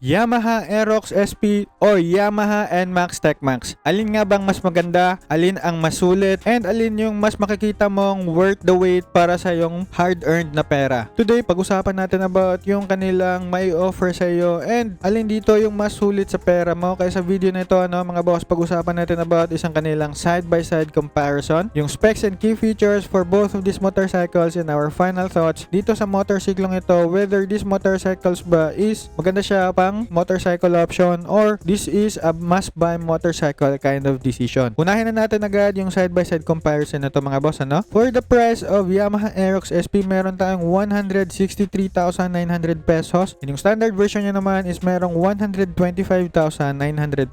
Yamaha Aerox SP o Yamaha NMAX TechMax. Alin nga bang mas maganda? Alin ang mas sulit? And alin yung mas makikita mong worth the wait para sa yung hard-earned na pera? Today, pag-usapan natin about yung kanilang may offer sa iyo and alin dito yung mas sulit sa pera mo. Kaya sa video na ito, mga boss, pag-usapan natin about isang kanilang side-by-side comparison, yung specs and key features for both of these motorcycles and our final thoughts dito sa motorcyclong ito, whether these motorcycles ba is maganda siya pang motorcycle option or this is a must-buy motorcycle kind of decision. Unahin na natin agad yung side-by-side comparison na to mga boss, For the price of Yamaha Aerox SP, meron tayong 163,900 pesos. And yung standard version niya naman is merong 125,900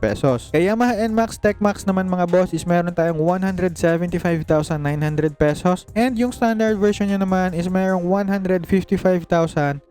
pesos. Kay Yamaha NMAX TechMax naman mga boss is meron tayong 175,900 pesos. And yung standard version niya naman is merong 155,900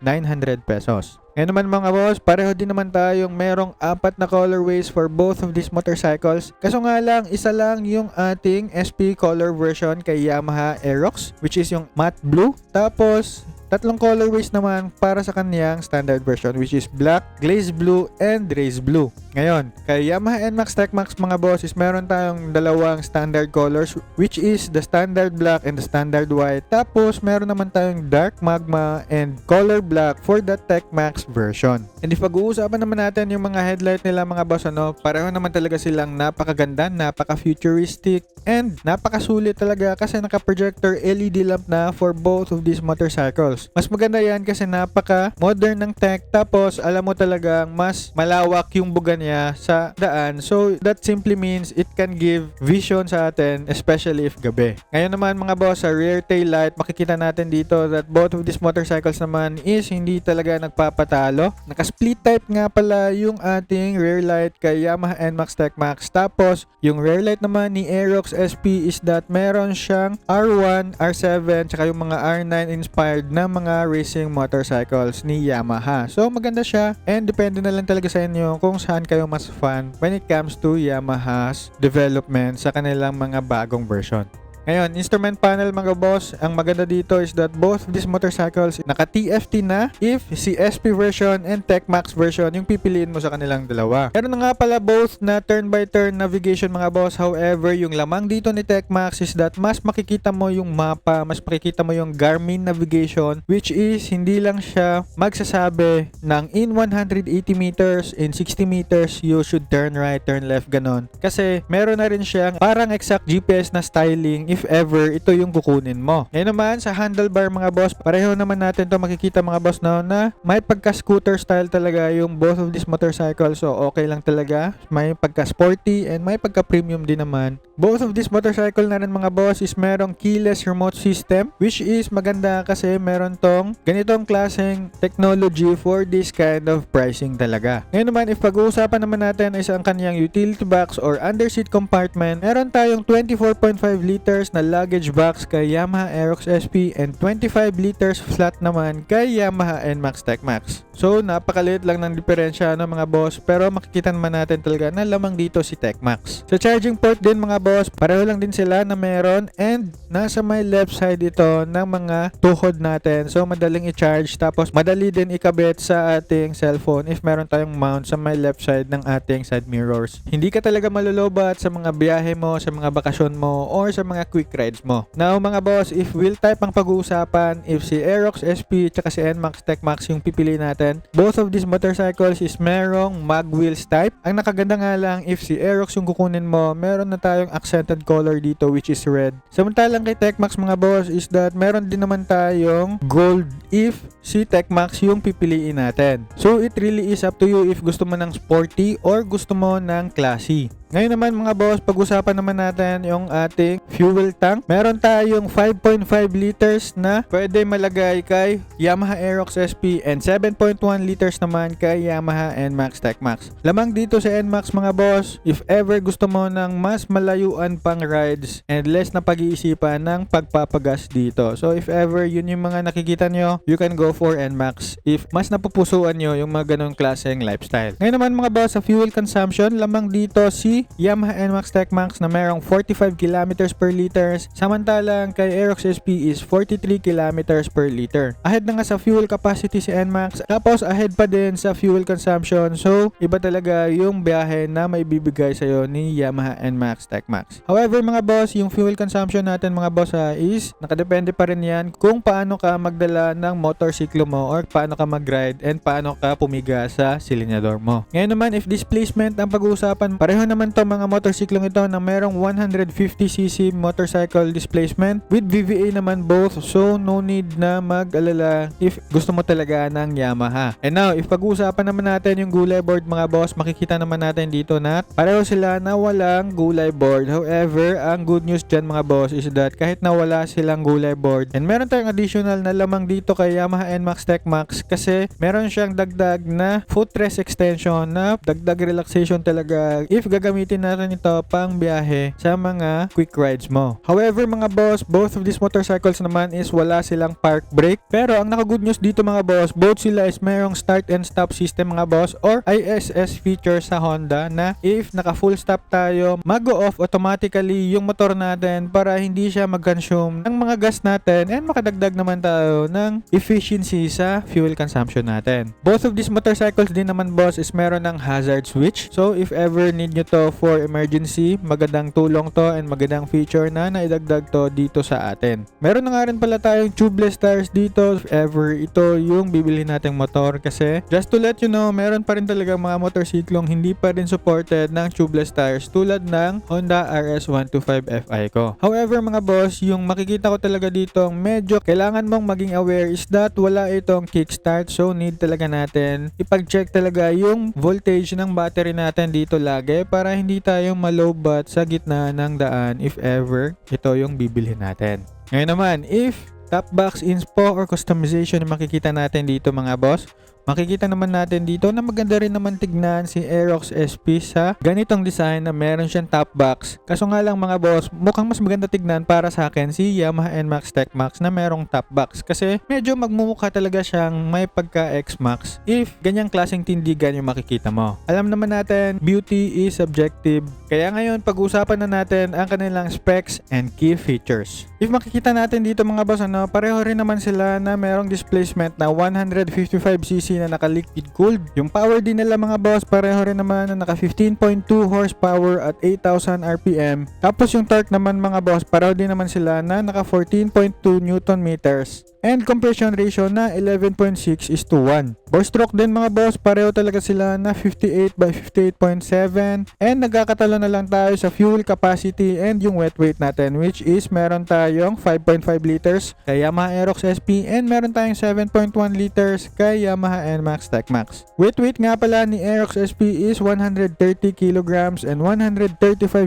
pesos. Ngayon naman mga boss, pareho din naman tayong merong 4 na colorways for both of these motorcycles. Kaso nga lang, isa lang yung ating SP color version kay Yamaha Aerox, which is yung matte blue. Tapos, 3 colorways naman para sa kanyang standard version, which is black, glaze blue, and race blue. Ngayon, kay Yamaha NMAX TechMax mga boss is meron tayong dalawang standard colors, which is the standard black and the standard white. Tapos, meron naman tayong dark magma and color black for the TechMax version. And if pag-uusapan naman natin yung mga headlight nila mga boss, pareho naman talaga silang napakaganda, napaka-futuristic, and napakasulit talaga kasi naka-projector LED lamp na for both of these motorcycles. Mas maganda yan kasi napaka-modern ng tech, tapos alam mo talagang mas malawak yung buga niya sa daan. So that simply means it can give vision sa atin, especially if gabi. Ngayon naman mga boss, sa rear tail light, makikita natin dito that both of these motorcycles naman is hindi talaga nagpapatalo. Naka-split type nga pala yung ating rear light kay Yamaha NMAX TechMax. Tapos yung rear light naman ni Aerox SP is that meron siyang R1, R7, tsaka yung mga R9 inspired na mga racing motorcycles ni Yamaha. So maganda siya and depende na lang talaga sa inyo kung saan kayo mas fan when it comes to Yamaha's development sa kanilang mga bagong version. Ngayon, instrument panel mga boss, ang maganda dito is that both of these motorcycles naka-TFT na if si SP version and TechMax version yung pipiliin mo sa kanilang dalawa. Meron na nga pala both na turn-by-turn navigation mga boss. However, yung lamang dito ni TechMax is that mas makikita mo yung mapa, mas makikita mo yung Garmin navigation, which is hindi lang siya magsasabi ng in 180 meters, in 60 meters, you should turn right, turn left, ganon. Kasi meron na rin siyang parang exact GPS na styling if ever ito yung kukunin mo. Ngayon naman sa handlebar mga boss, pareho naman natin to makikita mga boss na may pagka-scooter style talaga yung both of these motorcycles. So okay lang talaga. May pagka-sporty and may pagka-premium din naman. Both of these motorcycle na rin mga boss is merong keyless remote system, which is maganda kasi meron tong ganitong klaseng technology for this kind of pricing talaga. Ngayon naman, if pag-uusapan naman natin is ang kanyang utility box or underseat compartment, meron tayong 24.5 liters na luggage box kay Yamaha Aerox SP and 25 liters flat naman kay Yamaha NMAX TechMax. So napakaliit lang ng diferensya mga boss, pero makikita naman natin talaga na lamang dito si TechMax. Sa charging port din mga boss, pareho lang din sila na meron and nasa may left side ito ng mga tuhod natin. So madaling i-charge, tapos madali din ikabit sa ating cellphone if meron tayong mount sa may left side ng ating side mirrors. Hindi ka talaga malulubat sa mga biyahe mo, sa mga bakasyon mo, or sa mga quick rides mo. Now mga boss, if wheel type ang pag-uusapan, if si Aerox SP tsaka si NMAX TechMax yung pipili natin, both of these motorcycles is merong mag wheels type. Ang nakaganda nga lang, if si Aerox yung kukunin mo, meron na tayong accented color dito which is red. Samantalang kay TechMax mga boss is that meron din naman tayong gold if si TechMax yung pipiliin natin. So it really is up to you if gusto mo ng sporty or gusto mo ng classy. Ngayon naman mga boss, pag-usapan naman natin yung ating fuel tank. Meron tayong 5.5 liters na pwede malagay kay Yamaha Aerox SP and 7.1 liters naman kay Yamaha NMAX TechMax. Lamang dito sa NMAX mga boss, if ever gusto mo ng mas malayuan pang rides and less na pag-iisipan ng pagpapagas dito. So if ever yun yung mga nakikita nyo, you can go for NMAX if mas napupusuan nyo yung mga ganong klaseng lifestyle. Ngayon naman mga boss, sa fuel consumption, lamang dito si si Yamaha NMAX TechMax na merong 45 kilometers per liter, samantalang kay Aerox SP is 43 kilometers per liter. Ahead na nga sa fuel capacity si NMAX, tapos ahead pa din sa fuel consumption. So iba talaga yung biyahe na may bibigay sa'yo ni Yamaha NMAX TechMax. However mga boss, yung fuel consumption natin mga boss is nakadepende pa rin yan kung paano ka magdala ng motorsiklo mo or paano ka mag-ride and paano ka pumiga sa silinyador mo. Ngayon naman, if displacement ang pag-uusapan, pareho naman to mga motorsiklong ito na merong 150cc motorcycle displacement with VVA naman both, so no need na mag-alala if gusto mo talaga ng Yamaha. And now, if pag-uusapan naman natin yung gulay board mga boss, makikita naman natin dito na pareho sila na walang gulay board. However, ang good news dyan mga boss is that kahit na wala silang gulay board, and meron tayong additional na lamang dito kay Yamaha NMAX TechMax kasi meron siyang dagdag na footrest extension na dagdag relaxation talaga if gagamitin natin ito pang biyahe sa mga quick rides mo. However mga boss, both of these motorcycles naman is wala silang park brake, pero ang naka-good news dito mga boss, both sila is merong start and stop system mga boss or ISS feature sa Honda na if naka full stop tayo, mag-go off automatically yung motor natin para hindi siya mag-consume ng mga gas natin and makadagdag naman tayo ng efficiency sa fuel consumption natin. Both of these motorcycles din naman boss is meron ng hazard switch. So if ever need nyo to for emergency, magandang tulong to and magandang feature na naidagdag to dito sa atin. Meron na nga rin pala tayong tubeless tires dito if ever ito yung bibili nating motor kasi just to let you know, meron pa rin talaga mga motorsiklong hindi pa rin supported ng tubeless tires tulad ng Honda RS125 Fi ko. However mga boss, yung makikita ko talaga dito medyo kailangan mong maging aware is that wala itong kickstart, so need talaga natin ipag-check talaga yung voltage ng battery natin dito lagi para hindi tayo malobat sa gitna ng daan if ever ito yung bibilhin natin. Ngayon naman, if top box inspo or customization na makikita natin dito mga boss, makikita naman natin dito na maganda rin naman tignan si Aerox SP sa ganitong design na meron siyang top box. Kaso nga lang mga boss, mukhang mas maganda tignan para sa akin si Yamaha NMAX TechMax na merong top box kasi medyo magmumukha talaga siyang may pagka X-Max if ganyang klaseng tindigan yung makikita mo. Alam naman natin, beauty is subjective. Kaya ngayon pag-usapan na natin ang kanilang specs and key features. If makikita natin dito mga boss, pareho rin naman sila na merong displacement na 155cc na naka-liquid cooled. Yung power din nila mga boss, pareho rin naman na naka 15.2 horsepower at 8,000 RPM. Tapos yung torque naman mga boss, pareho din naman sila na naka 14.2 Newton meters. And compression ratio na 11.6:1. Bore stroke din mga boss, pareho talaga sila na 58 by 58.7. And nagkakatalo na lang tayo sa fuel capacity and yung wet weight natin, which is meron tayong 5.5 liters kay Yamaha Aerox SP and meron tayong 7.1 liters kay Yamaha NMAX TechMax. Wet weight nga pala ni Aerox SP is 130 kilograms and 135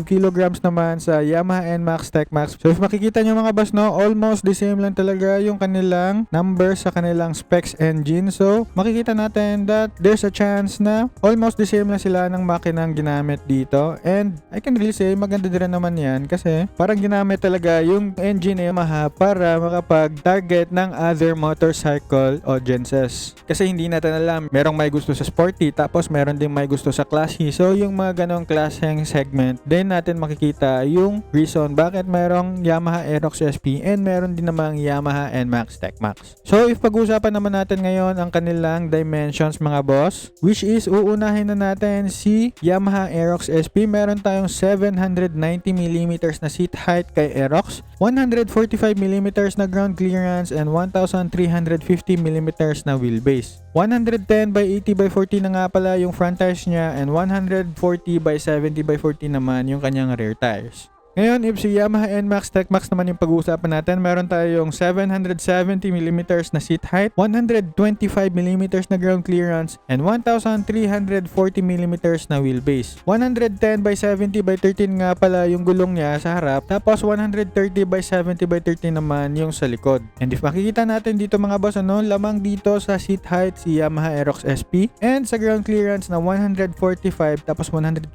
kilograms naman sa Yamaha NMAX TechMax. So if makikita nyo mga boss, almost the same lang talaga yung kanilang numbers sa kanilang specs engine. So makikita natin that there's a chance na almost the same lang sila ng makinang ginamit dito, and I can really say maganda din naman yan kasi parang ginamit talaga yung engine ni Yamaha para makapag-target ng other motorcycle audiences. Kasi hindi natin alam, merong may gusto sa sporty tapos meron din may gusto sa classy. So yung mga ganong klaseng segment, din natin makikita yung reason bakit merong Yamaha Aerox SP and meron din namang Yamaha NMAX TechMax. So if pag-usapan naman natin ngayon ang kanilang dimensions mga boss, which is uunahin na natin si Yamaha Aerox SP. Meron tayong 790mm na seat height kay Aerox, 145mm na ground clearance and 1350mm na wheelbase. 110 by 80 by 40 na nga pala yung front tires niya and 140 by 70 by 40 naman yung kanyang rear tires. Ngayon, if si Yamaha NMAX TechMax naman yung pag-uusapan natin, meron tayong 770mm na seat height, 125mm na ground clearance, and 1340mm na wheelbase. 110 by 70 by 13 nga pala yung gulong niya sa harap, tapos 130 by 70 by 13 naman yung sa likod. And if makikita natin dito mga boss, lamang dito sa seat height si Yamaha Aerox SP, and sa ground clearance na 145 tapos 125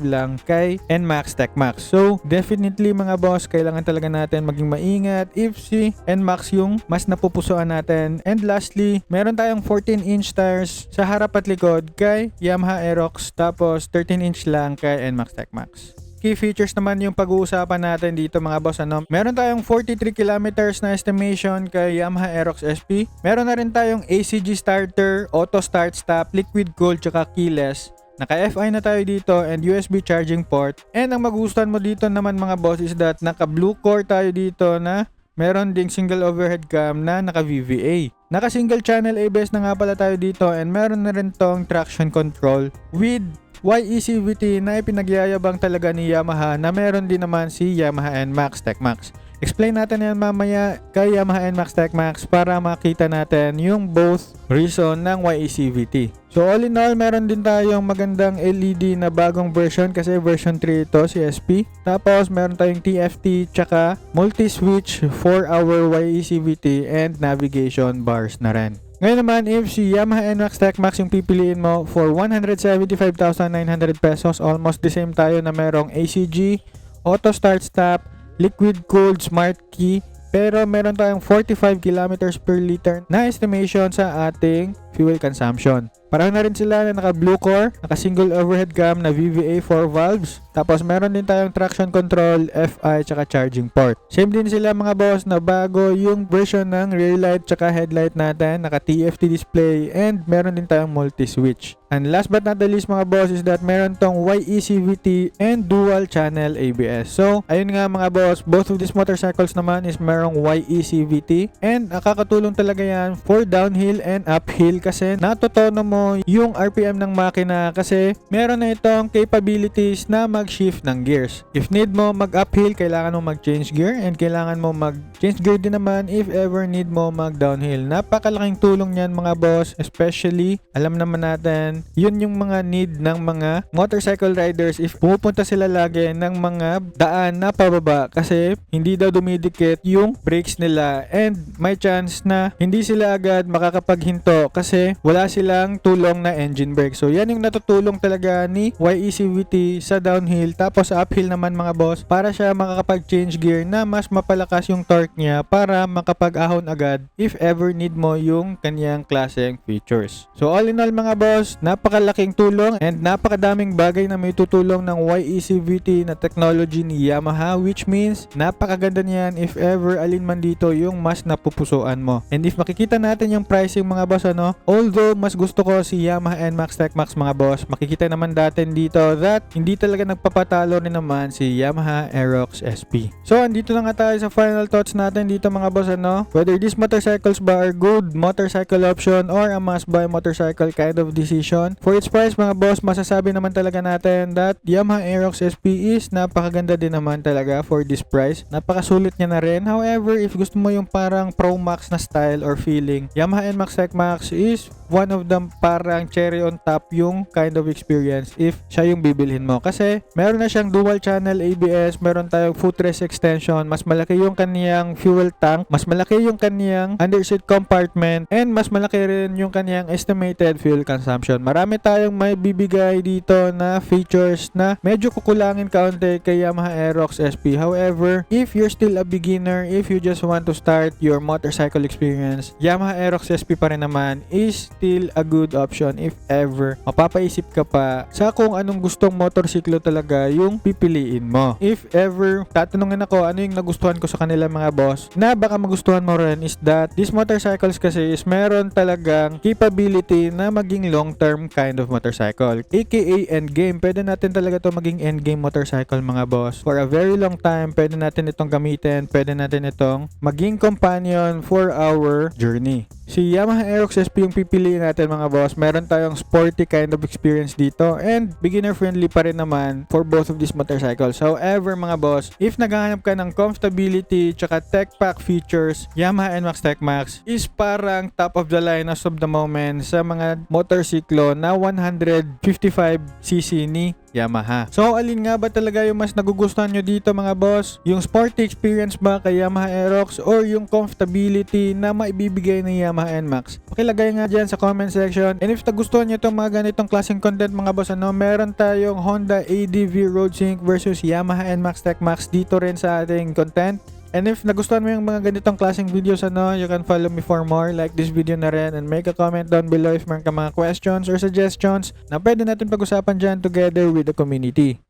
lang kay NMAX TechMax. So, definitely definitely mga boss, kailangan talaga natin maging maingat if si NMAX yung mas napupusuan natin. And lastly, meron tayong 14-inch tires sa harap at likod kay Yamaha Aerox, tapos 13-inch lang kay NMAX TechMax. Key features naman yung pag-uusapan natin dito mga boss. Meron tayong 43 kilometers na estimation kay Yamaha Aerox SP. Meron na rin tayong ACG starter, auto start stop, liquid cooled, tsaka keyless. Naka-FI na tayo dito and USB charging port. And ang magustuhan mo dito naman mga boss is that naka blue core tayo dito na meron ding single overhead cam na naka VVA. Naka single channel ABS na nga pala tayo dito and meron na rin tong traction control with YECVT na ipinagyayabang talaga ni Yamaha na meron din naman si Yamaha NMAX TechMax. Explain natin yan mamaya kay Yamaha NMAX TechMax para makita natin yung both reason ng YECVT. So all in all, meron din tayong magandang LED na bagong version kasi version 3 ito si SP. Tapos meron tayong TFT tsaka multi-switch 4-hour YECVT and navigation bars na rin. Ngayon naman, if si Yamaha NMAX TechMax yung pipiliin mo for 175,900 pesos, almost the same tayo na merong ACG, auto start stop, liquid cooled smart key, pero meron tayong 45 kilometers per liter na estimation sa ating fuel consumption. Pareho na rin sila na naka blue core, naka single overhead cam na VVA 4 valves. Tapos meron din tayong traction control, FI, tsaka charging port. Same din sila mga boss na bago yung version ng rear light tsaka headlight natin, naka TFT display, and meron din tayong multi-switch. And last but not the least mga boss is that meron tong YECVT and dual channel ABS. So ayun nga mga boss, both of these motorcycles naman is merong YECVT and nakakatulong talaga yan for downhill and uphill kasi natutono mo yung RPM ng makina kasi meron na itong capabilities na mag-shift ng gears. If need mo mag-uphill, kailangan mo mag-change gear, and kailangan mo mag-change gear din naman if ever need mo mag-downhill. Napakalaking tulong niyan mga boss, especially alam naman natin yun yung mga need ng mga motorcycle riders if pumupunta sila lagi ng mga daan na pababa kasi hindi daw dumidikit yung brakes nila and may chance na hindi sila agad makakapaghinto kasi wala silang tulong na engine brake. So yan yung natutulong talaga ni YECVT sa downhill. Tapos sa uphill naman mga boss, para siya makakapag-change gear na mas mapalakas yung torque niya para makapag-ahon agad if ever need mo yung kanyang klaseng features. So all in all mga boss, napakalaking tulong and napakadaming bagay na may tutulong ng YECVT na technology ni Yamaha, which means napakaganda niyan if ever alin man dito yung mas napupusuan mo. And if makikita natin yung pricing mga boss although mas gusto ko si Yamaha NMAX TechMax mga boss, makikita naman natin dito that hindi talaga nagpapatalo rin naman si Yamaha Aerox SP. So andito na nga tayo sa final thoughts natin dito mga boss whether these motorcycles ba are good motorcycle option or a must buy motorcycle kind of decision. For its price mga boss, masasabi naman talaga natin that Yamaha Aerox SP is napakaganda din naman talaga for this price. Napakasulit niya na rin. However, if gusto mo yung parang Pro Max na style or feeling, Yamaha NMAX TechMax is one of them, parang cherry on top yung kind of experience if siya yung bibilhin mo. Kasi meron na siyang dual channel ABS, meron tayong footrest extension, mas malaki yung kaniyang fuel tank, mas malaki yung kaniyang underseat compartment, and mas malaki rin yung kaniyang estimated fuel consumption. Marami tayong may bibigay dito na features na medyo kukulangin kaunti kay Yamaha Aerox SP. However, if you're still a beginner, if you just want to start your motorcycle experience, Yamaha Aerox SP pa rin naman is still a good option if ever mapapaisip ka pa sa kung anong gustong motorsiklo talaga yung pipiliin mo. If ever tatanungin ako ano yung nagustuhan ko sa kanila mga boss na baka magustuhan mo rin is that these motorcycles kasi is meron talagang capability na maging long term kind of motorcycle, aka endgame. Pwede natin talaga to maging endgame motorcycle mga boss for a very long time. Pwede natin itong gamitin, pwede natin itong maging companion for our journey. Si Yamaha Aerox SP yung pipiliin natin mga boss. Meron tayong sporty kind of experience dito and beginner friendly pa rin naman for both of these motorcycles. However mga boss, if naghahanap ka ng comfortability tsaka tech pack features, Yamaha NMAX TechMax is parang top of the line as of the moment sa mga motorsiklo na 155cc ni Yamaha. So alin nga ba talaga yung mas nagugustuhan nyo dito mga boss? Yung sporty experience ba kay Yamaha Aerox or yung comfortability na maibibigay ng Yamaha NMAX? Pakilagay nga dyan sa comment section. And if nagustuhan nyo itong mga ganitong klaseng content mga boss, meron tayong Honda ADV Road Sync versus Yamaha NMAX Tech Max dito rin sa ating content. And if nagustuhan mo yung mga ganitong klaseng videos, you can follow me for more. Like this video na rin and make a comment down below if meron ka mga questions or suggestions na pwede natin pag-usapan dyan together with the community.